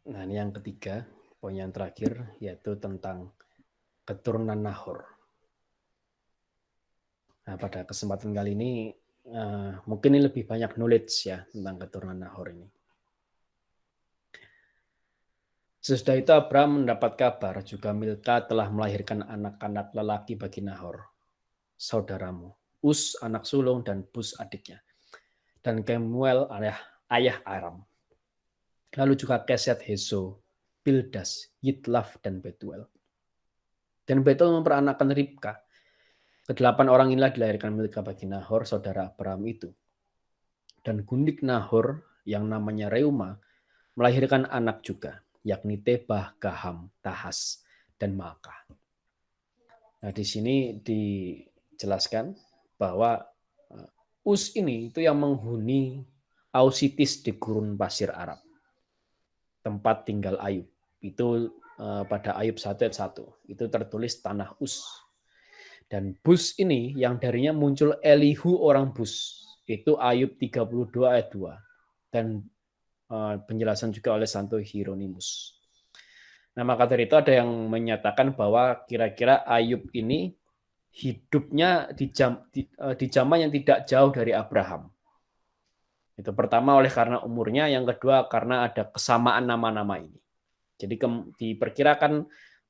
Nah, ini yang ketiga, poin yang terakhir, yaitu tentang keturunan Nahor. Nah, pada kesempatan kali ini, mungkin ini lebih banyak knowledge ya tentang keturunan Nahor ini. Sesudah itu Abraham mendapat kabar juga Milka telah melahirkan anak-anak lelaki bagi Nahor, saudaramu, Us anak sulung dan Bus adiknya, dan Kemuel ayah Aram. Lalu juga Keset Heso, Pildas, Yitlaf, dan Betuel. Dan Betuel memperanakkan Ribka. Kedelapan orang inilah dilahirkan Milka bagi Nahor, saudara Abraham itu. Dan gundik Nahor yang namanya Reuma melahirkan anak juga, yakni Tebah, Gaham, Tahas, dan Maakah. Nah, di sini dijelaskan bahwa Us ini itu yang menghuni Ausitis di gurun pasir Arab, tempat tinggal Ayub. Itu pada Ayub 1 ayat 1. Itu tertulis tanah Us. Dan Bus ini yang darinya muncul Elihu orang Bus. Itu Ayub 32 ayat 2. Dan penjelasan juga oleh Santo Hieronymus. Nah, maka dari itu ada yang menyatakan bahwa kira-kira Ayub ini hidupnya di zaman yang tidak jauh dari Abraham. Itu pertama oleh karena umurnya, yang kedua karena ada kesamaan nama-nama ini. Jadi diperkirakan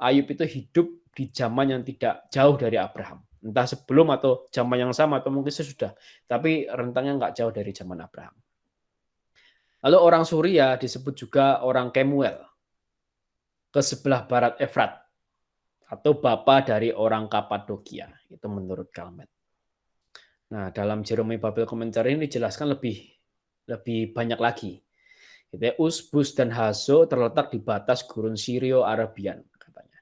Ayub itu hidup di zaman yang tidak jauh dari Abraham. Entah sebelum atau zaman yang sama atau mungkin sesudah. Tapi rentangnya nggak jauh dari zaman Abraham. Lalu orang Suria disebut juga orang Kemuel, ke sebelah barat Efrat, atau bapa dari orang Kapadokia. Itu menurut Kalmet. Nah, dalam Jerome Babel Commentary ini dijelaskan lebih banyak lagi. Us, Bus, dan Hazo terletak di batas gurun Syrio-Arabian, katanya.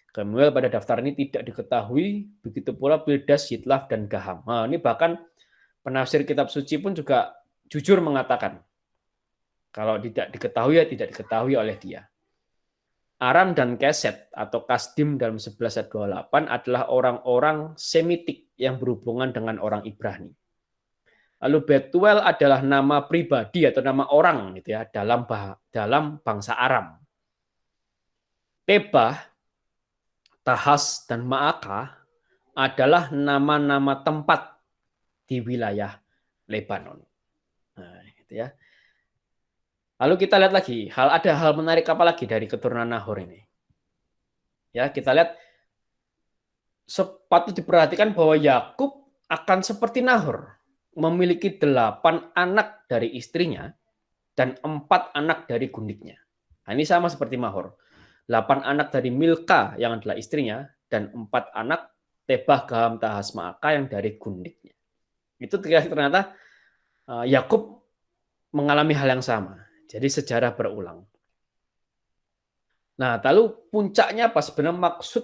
Kemuel pada daftar ini tidak diketahui, begitu pula Pildas, Yitlaf, dan Gaham. Nah, ini bahkan penafsir kitab suci pun juga jujur mengatakan, kalau tidak diketahui ya tidak diketahui oleh dia. Aram dan Keset atau Kasdim dalam 11 ayat 28 adalah orang-orang Semitik yang berhubungan dengan orang Ibrani. Lalu Betuel adalah nama pribadi atau nama orang gitu ya dalam bangsa Aram. Tebah, Tahas, dan Maakah adalah nama-nama tempat di wilayah Lebanon. Nah, gitu ya. Lalu kita lihat lagi, ada hal menarik apa lagi dari keturunan Nahor ini? Ya, kita lihat patut diperhatikan bahwa Yakub akan seperti Nahor, memiliki 8 anak dari istrinya dan 4 anak dari gundiknya. Nah, ini sama seperti Nahor. 8 anak dari Milka yang adalah istrinya dan 4 anak Tebah, Gaham, Tahas, Maakah yang dari gundiknya. Itu ternyata Yakub mengalami hal yang sama. Jadi sejarah berulang. Nah, lalu puncaknya apa? Sebenarnya maksud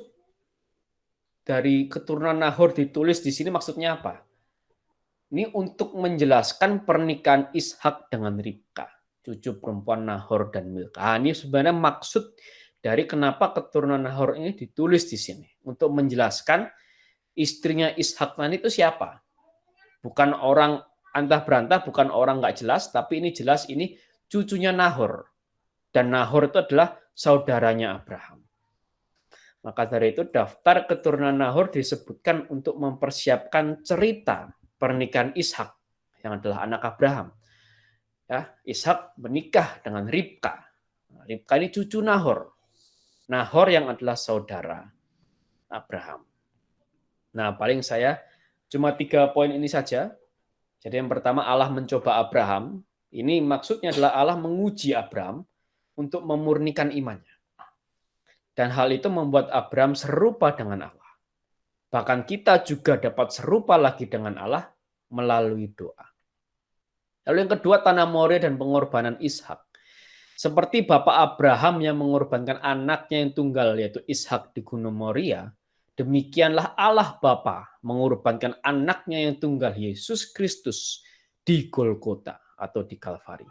dari keturunan Nahor ditulis di sini maksudnya apa? Ini untuk menjelaskan pernikahan Ishak dengan Ribka, cucu perempuan Nahor dan Milka. Nah, ini sebenarnya maksud dari kenapa keturunan Nahor ini ditulis di sini. Untuk menjelaskan istrinya Ishak itu siapa. Bukan orang antah berantah, bukan orang nggak jelas, tapi ini jelas ini cucunya Nahor. Dan Nahor itu adalah saudaranya Abraham. Maka dari itu daftar keturunan Nahor disebutkan untuk mempersiapkan cerita pernikahan Ishak yang adalah anak Abraham. Ya, Ishak menikah dengan Ribka. Ribka ini cucu Nahor. Nahor yang adalah saudara Abraham. Nah, paling saya cuma 3 poin ini saja. Jadi yang pertama, Allah mencoba Abraham. Ini maksudnya adalah Allah menguji Abraham untuk memurnikan imannya. Dan hal itu membuat Abraham serupa dengan Allah. Bahkan kita juga dapat serupa lagi dengan Allah melalui doa. Lalu yang kedua, tanah Moria dan pengorbanan Ishak. Seperti Bapak Abraham yang mengorbankan anaknya yang tunggal yaitu Ishak di Gunung Moria, demikianlah Allah Bapa mengorbankan anaknya yang tunggal Yesus Kristus di Golgota atau di Kalvari.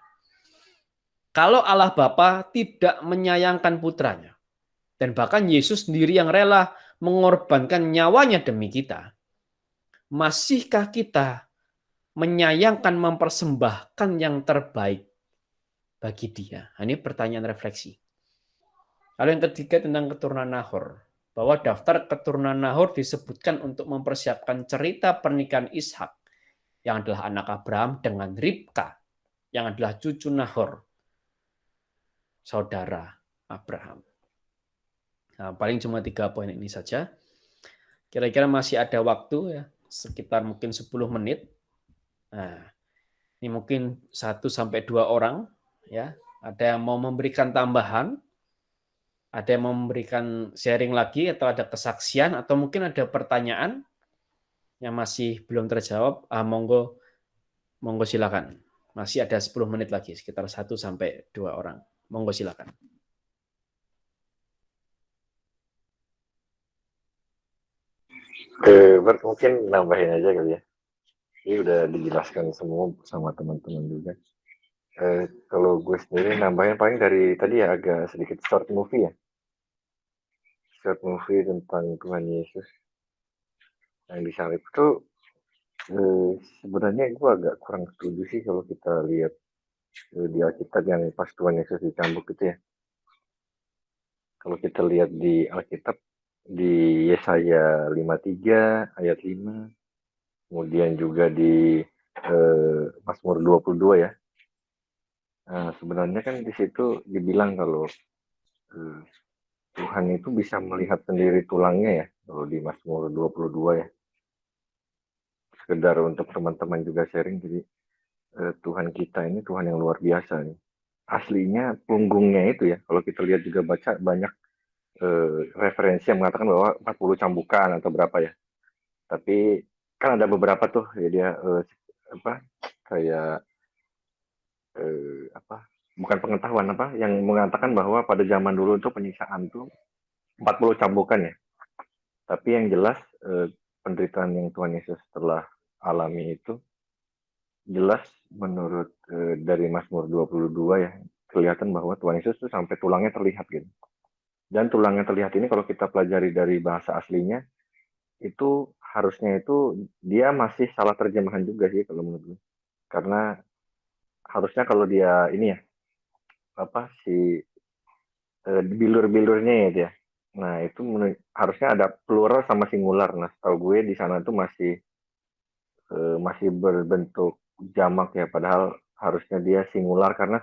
Kalau Allah Bapa tidak menyayangkan putranya, dan bahkan Yesus sendiri yang rela mengorbankan nyawanya demi kita, masihkah kita menyayangkan mempersembahkan yang terbaik bagi dia? Nah, ini pertanyaan refleksi. Lalu yang ketiga tentang keturunan Nahor. Bahwa daftar keturunan Nahor disebutkan untuk mempersiapkan cerita pernikahan Ishak yang adalah anak Abraham dengan Ribka yang adalah cucu Nahor, saudara Abraham. Nah, paling cuma 3 poin ini saja. Kira-kira masih ada waktu ya, sekitar mungkin 10 menit. Nah, ini mungkin 1-2 orang ya. Ada yang mau memberikan tambahan, ada yang mau memberikan sharing lagi atau ada kesaksian atau mungkin ada pertanyaan yang masih belum terjawab. Monggo silakan. Masih ada 10 menit lagi, sekitar 1-2 orang. Monggo silakan. Mungkin nambahin aja kali ya. Ini udah dijelaskan semua sama teman-teman juga. Kalau gue sendiri nambahin paling dari tadi ya agak sedikit short movie ya. Short movie tentang Tuhan Yesus yang disalib itu sebenarnya gue agak kurang setuju sih kalau kita lihat di Alkitab yang pas Tuhan Yesus dicambuk itu ya. Kalau kita lihat di Alkitab di Yesaya 53 ayat 5, kemudian juga di Mazmur 22 ya. Nah, sebenarnya kan di situ dibilang kalau eh, Tuhan itu bisa melihat sendiri tulangnya ya, kalau di Mazmur 22 ya. Sekedar untuk teman-teman juga sharing, jadi Tuhan kita ini Tuhan yang luar biasa nih. Aslinya punggungnya itu ya, kalau kita lihat juga baca banyak referensi yang mengatakan bahwa 40 cambukan atau berapa ya. Tapi kan ada beberapa tuh ya dia apa kayak apa bukan pengetahuan apa yang mengatakan bahwa pada zaman dulu itu penyiksaan tuh 40 cambukan ya. Tapi yang jelas penderitaan yang Tuhan Yesus telah alami itu jelas menurut dari Mazmur 22 ya, kelihatan bahwa Tuhan Yesus tuh sampai tulangnya terlihat gitu. Dan tulangnya terlihat ini kalau kita pelajari dari bahasa aslinya itu harusnya itu dia masih salah terjemahan juga sih kalau menurut gue. Karena harusnya kalau dia ini ya apa si bilur-bilurnya ya dia. Nah, itu harusnya ada plural sama singular. Nah, setahu gue di sana tuh masih berbentuk jamak ya, padahal harusnya dia singular karena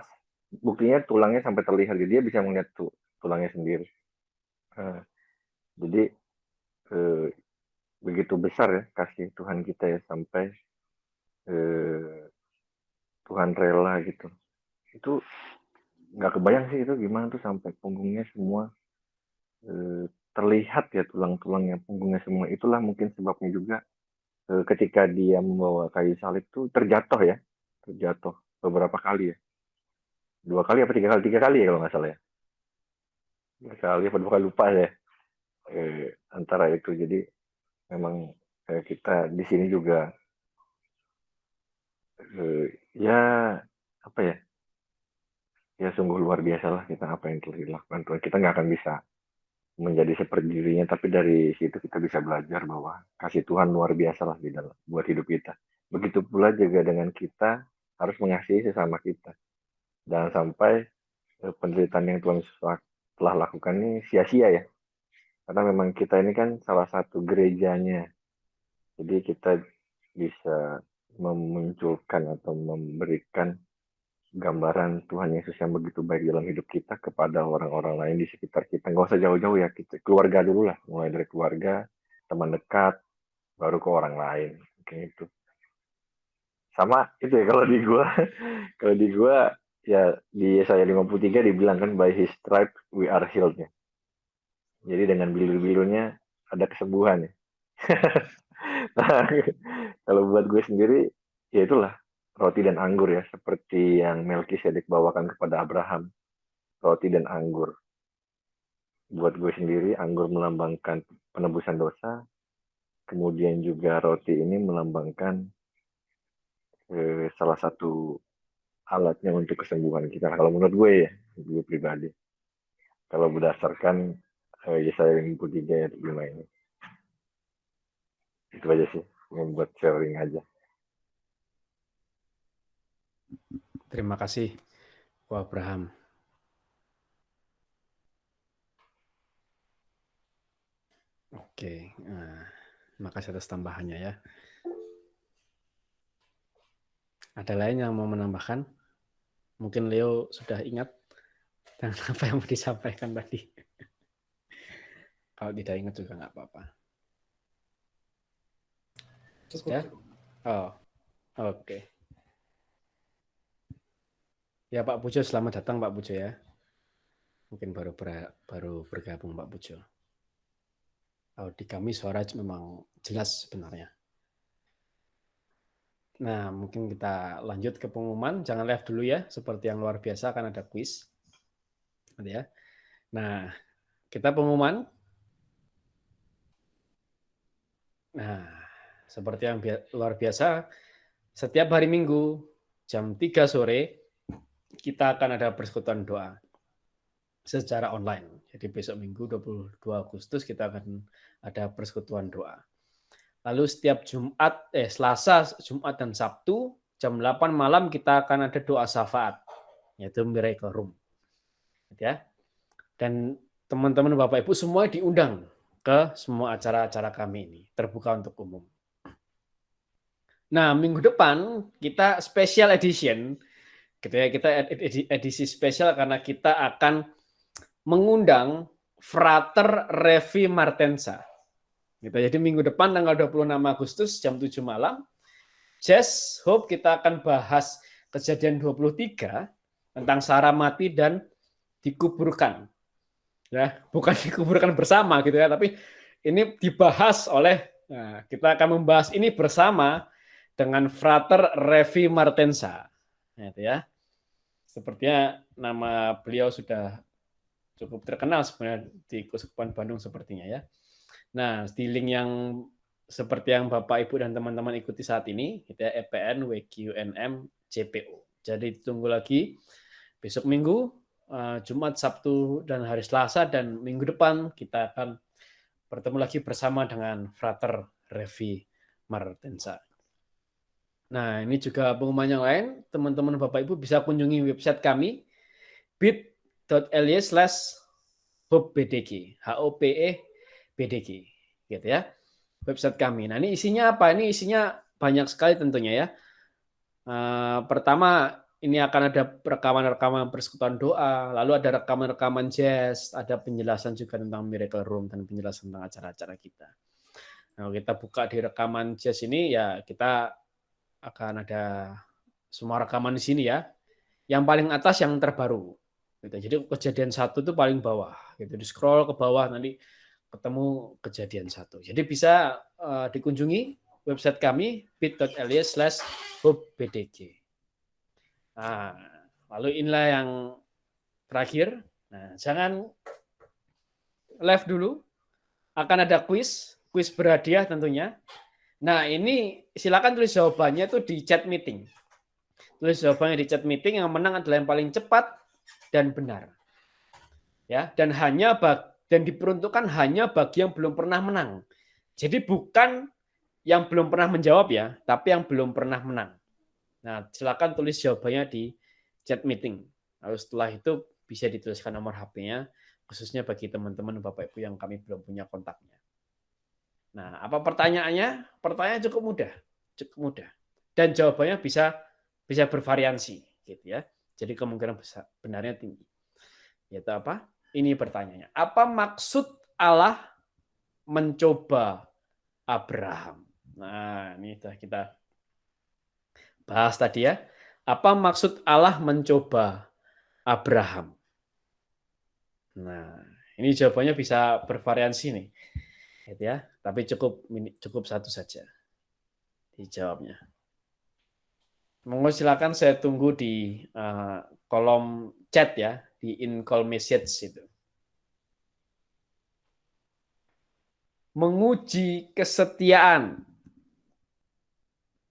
buktinya tulangnya sampai terlihat. Dia bisa melihat tulangnya sendiri. Nah, jadi eh, begitu besar ya kasih Tuhan kita ya sampai eh, Tuhan rela gitu. Itu nggak kebayang sih itu gimana tuh sampai punggungnya semua eh, terlihat ya tulang-tulangnya punggungnya semua. Itulah mungkin sebabnya juga ketika dia membawa kayu salib itu terjatuh ya, terjatuh beberapa kali ya, 2 kali apa 3 kali, 3 kali ya kalau nggak salah ya, 3 kali apa 2 kali lupa ya, antara itu. Jadi memang kita di sini juga ya apa ya, ya sungguh luar biasa lah kita apa yang telah dilakukan Tuhan. Kita nggak akan bisa menjadi seperti dirinya, tapi dari situ kita bisa belajar bahwa kasih Tuhan luar biasa lah di dalam buat hidup kita. Begitu pula juga dengan kita harus mengasihi sesama kita. Jangan sampai penderitaan yang Tuhan telah lakukan ini sia-sia ya. Karena memang kita ini kan salah satu gerejanya. Jadi kita bisa memunculkan atau memberikan gambaran Tuhan Yesus yang begitu baik dalam hidup kita kepada orang-orang lain di sekitar kita. Nggak usah jauh-jauh ya, kita keluarga dulu lah. Mulai dari keluarga, teman dekat, baru ke orang lain. Kayak itu. Sama itu ya kalau di gua, kalau di gua ya di Yesaya 53 dibilang kan by his stripe we are healed ya. Jadi dengan bilur-bilurnya ada kesembuhan ya. Nah, kalau buat gue sendiri ya itulah roti dan anggur ya seperti yang Melkisedek bawakan kepada Abraham, roti dan anggur. Buat gue sendiri anggur melambangkan penebusan dosa, kemudian juga roti ini melambangkan salah satu alatnya untuk kesembuhan kita. Kalau menurut gue pribadi. Kalau berdasarkan Yesaya 53 ayat 5 ini. Itu aja sih, membuat sharing aja. Terima kasih Abraham. Oke, nah, makasih atas tambahannya ya. Ada lain yang mau menambahkan? Mungkin Leo sudah ingat dengan apa yang mau disampaikan tadi. Kalau tidak ingat juga nggak apa-apa. Sudah? Oh, oke. Ya Pak Pujo, selamat datang Pak Pujo ya. Mungkin baru bergabung Pak Pujo. Di kami suara memang jelas sebenarnya. Nah, mungkin kita lanjut ke pengumuman. Jangan live dulu ya, seperti yang luar biasa akan ada kuis. Ya. Nah, kita pengumuman. Nah, seperti yang luar biasa, setiap hari Minggu jam 3 sore kita akan ada persekutuan doa secara online. Jadi besok Minggu 22 Agustus kita akan ada persekutuan doa. Lalu setiap Selasa, Jumat, dan Sabtu jam 8 malam kita akan ada doa syafaat, yaitu Miracle Room. Ya. Dan teman-teman Bapak Ibu semua diundang ke semua acara-acara kami ini, terbuka untuk umum. Nah, minggu depan kita special edition, gitu ya, kita edisi spesial karena kita akan mengundang Frater Revi Martensa. Gitu. Jadi minggu depan tanggal 26 Agustus jam 7 malam, Just Hope kita akan bahas kejadian 23 tentang Sarah mati dan dikuburkan. Ya, bukan dikuburkan bersama gitu ya, tapi ini dibahas kita akan membahas ini bersama dengan Frater Revi Martensa. Gitu ya. Sepertinya nama beliau sudah cukup terkenal sebenarnya di Keuskupan Bandung sepertinya ya. Nah, di link yang seperti yang Bapak Ibu dan teman-teman ikuti saat ini, gitu ya, EPN WQNM JPO. Jadi tunggu lagi besok Minggu, Jumat, Sabtu, dan hari Selasa, dan minggu depan kita akan bertemu lagi bersama dengan Frater Revi Martensa. Nah, ini juga pengumuman yang lain, teman-teman Bapak Ibu bisa kunjungi website kami, bit.ly/hopebdg, HOPE-BDG, gitu ya, website kami. Nah, ini isinya apa? Ini isinya banyak sekali tentunya ya. Pertama, ini akan ada rekaman-rekaman persekutuan doa, lalu ada rekaman-rekaman jazz, ada penjelasan juga tentang Miracle Room dan penjelasan tentang acara-acara kita. Nah, kita buka di rekaman jazz ini ya, kita akan ada semua rekaman di sini ya. Yang paling atas yang terbaru. Gitu. Jadi kejadian 1 itu paling bawah. Gitu. Di scroll ke bawah nanti ketemu kejadian 1. Jadi bisa dikunjungi website kami bit.ly/hopebdg. Nah, lalu inilah yang terakhir. Nah, jangan live dulu. Akan ada kuis berhadiah tentunya. Nah, ini silakan tulis jawabannya itu di chat meeting. Tulis jawabannya di chat meeting, yang menang adalah yang paling cepat dan benar. Ya, dan diperuntukkan hanya bagi yang belum pernah menang. Jadi bukan yang belum pernah menjawab ya, tapi yang belum pernah menang. Nah, silakan tulis jawabannya di chat meeting. Lalu setelah itu bisa dituliskan nomor HP-nya, khususnya bagi teman-teman Bapak Ibu yang kami belum punya kontaknya. Nah, apa pertanyaannya? Pertanyaannya cukup mudah. Dan jawabannya bisa bervariasi, gitu ya. Jadi kemungkinan benarnya tinggi. Yaitu apa? Ini pertanyaannya. Apa maksud Allah mencoba Abraham? Nah, ini sudah kita bahas tadi ya. Apa maksud Allah mencoba Abraham? Nah, ini jawabannya bisa bervariasi nih. Gitu ya. Tapi cukup satu saja dijawabnya. Monggo silakan, saya tunggu di kolom chat ya, di in call message itu. Menguji kesetiaan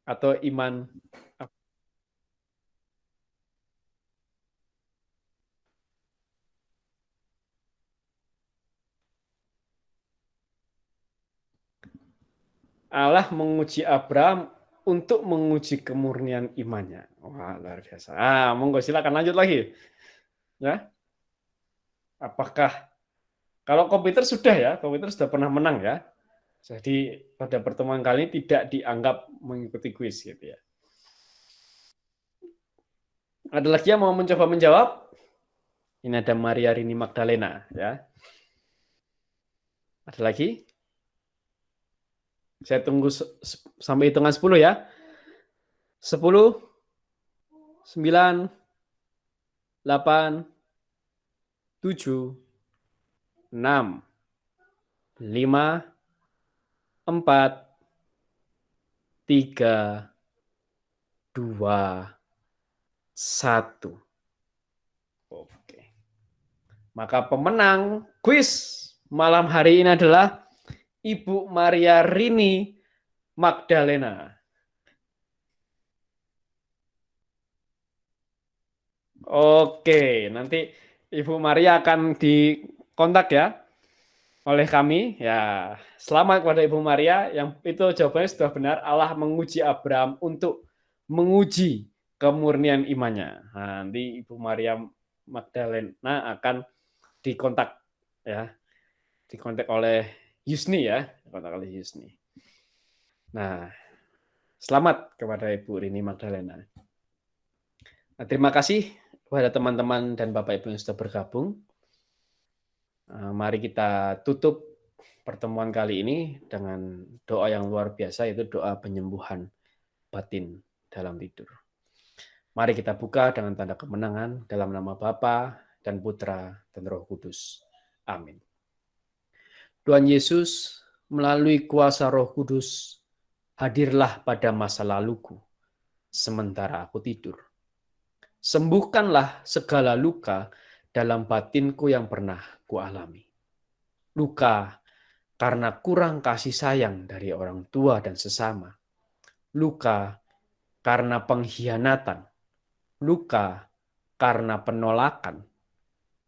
atau iman. Allah menguji Abraham untuk menguji kemurnian imannya. Wah, luar biasa. Monggo silakan lanjut lagi. Ya, apakah kalau komputer sudah ya, komputer sudah pernah menang ya. Jadi pada pertemuan kali ini tidak dianggap mengikuti kuis gitu ya. Ada lagi yang mau mencoba menjawab? Ini ada Maria Rini Magdalena ya. Ada lagi? Saya tunggu sampai hitungan 10 ya. 10, 9, 8, 7, 6, 5, 4, 3, 2, 1. Oke. Maka pemenang kuis malam hari ini adalah Ibu Maria Rini Magdalena. Oke, nanti Ibu Maria akan dikontak ya oleh kami. Ya, selamat kepada Ibu Maria. Yang itu jawabannya sudah benar. Allah menguji Abraham untuk menguji kemurnian imannya. Nah, nanti Ibu Maria Magdalena akan dikontak ya, dikontak oleh Yusni ya, dikontak oleh Yusni. Nah, selamat kepada Ibu Rini Magdalena. Nah, terima kasih kepada teman-teman dan Bapak Ibu yang sudah bergabung. Mari kita tutup pertemuan kali ini dengan doa yang luar biasa, yaitu doa penyembuhan batin dalam tidur. Mari kita buka dengan tanda kemenangan dalam nama Bapa dan Putra dan Roh Kudus. Amin. Tuhan Yesus, melalui kuasa Roh Kudus, hadirlah pada masa laluku, sementara aku tidur. Sembuhkanlah segala luka dalam batinku yang pernah kualami. Luka karena kurang kasih sayang dari orang tua dan sesama. Luka karena pengkhianatan. Luka karena penolakan.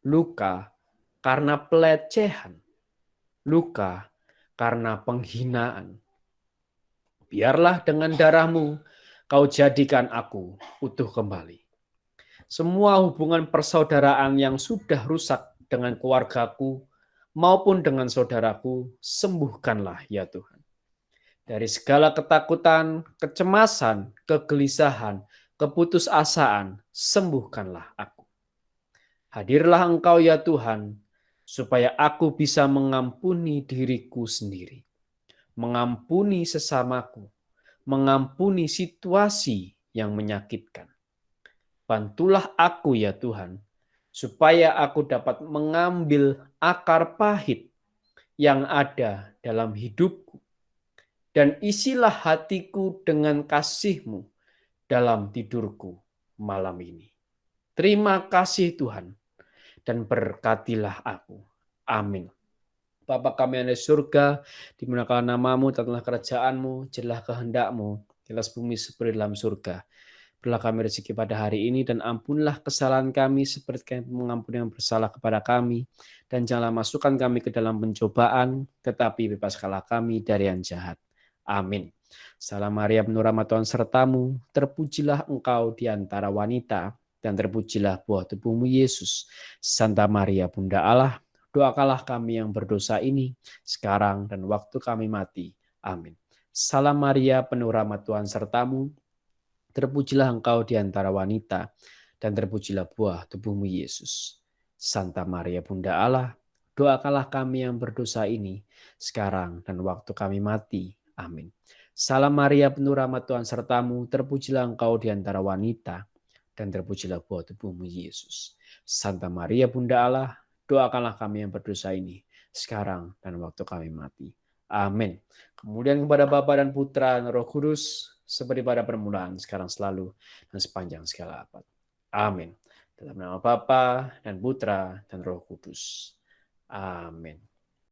Luka karena pelecehan. Luka karena penghinaan. Biarlah dengan darah-Mu Kau jadikan aku utuh kembali. Semua hubungan persaudaraan yang sudah rusak dengan keluargaku maupun dengan saudaraku, sembuhkanlah ya Tuhan. Dari segala ketakutan, kecemasan, kegelisahan, keputusasaan, sembuhkanlah aku. Hadirlah Engkau ya Tuhan, supaya aku bisa mengampuni diriku sendiri, mengampuni sesamaku, mengampuni situasi yang menyakitkan. Bantulah aku ya Tuhan, supaya aku dapat mengambil akar pahit yang ada dalam hidupku, dan isilah hatiku dengan kasih-Mu dalam tidurku malam ini. Terima kasih Tuhan, dan berkatilah aku. Amin. Bapa kami yang ada di surga, dimuliakanlah nama-Mu, datanglah kerajaan-Mu, jadilah kehendak-Mu, di atas bumi seperti dalam surga. Berilah kami rezeki pada hari ini, dan ampunilah kesalahan kami seperti kami mengampuni yang bersalah kepada kami. Dan janganlah masukkan kami ke dalam pencobaan, tetapi bebaskanlah kami dari yang jahat. Amin. Salam Maria, penuh rahmat Tuhan sertamu, terpujilah engkau di antara wanita, dan terpujilah buah tubuhmu Yesus. Santa Maria, Bunda Allah, doakanlah kami yang berdosa ini, sekarang dan waktu kami mati. Amin. Salam Maria, penuh rahmat Tuhan sertamu, terpujilah engkau di antara wanita, dan terpujilah buah tubuhmu Yesus. Santa Maria Bunda Allah, doakanlah kami yang berdosa ini, sekarang dan waktu kami mati. Amin. Salam Maria, penuh rahmat Tuhan sertamu, terpujilah engkau di antara wanita, dan terpujilah buah tubuhmu Yesus. Santa Maria Bunda Allah, doakanlah kami yang berdosa ini, sekarang dan waktu kami mati. Amin. Kemudian kepada Bapa dan Putra dan Roh Kudus, seperti pada permulaan, sekarang selalu, dan sepanjang segala abad. Amin. Dalam nama Bapa dan Putra dan Roh Kudus. Amin.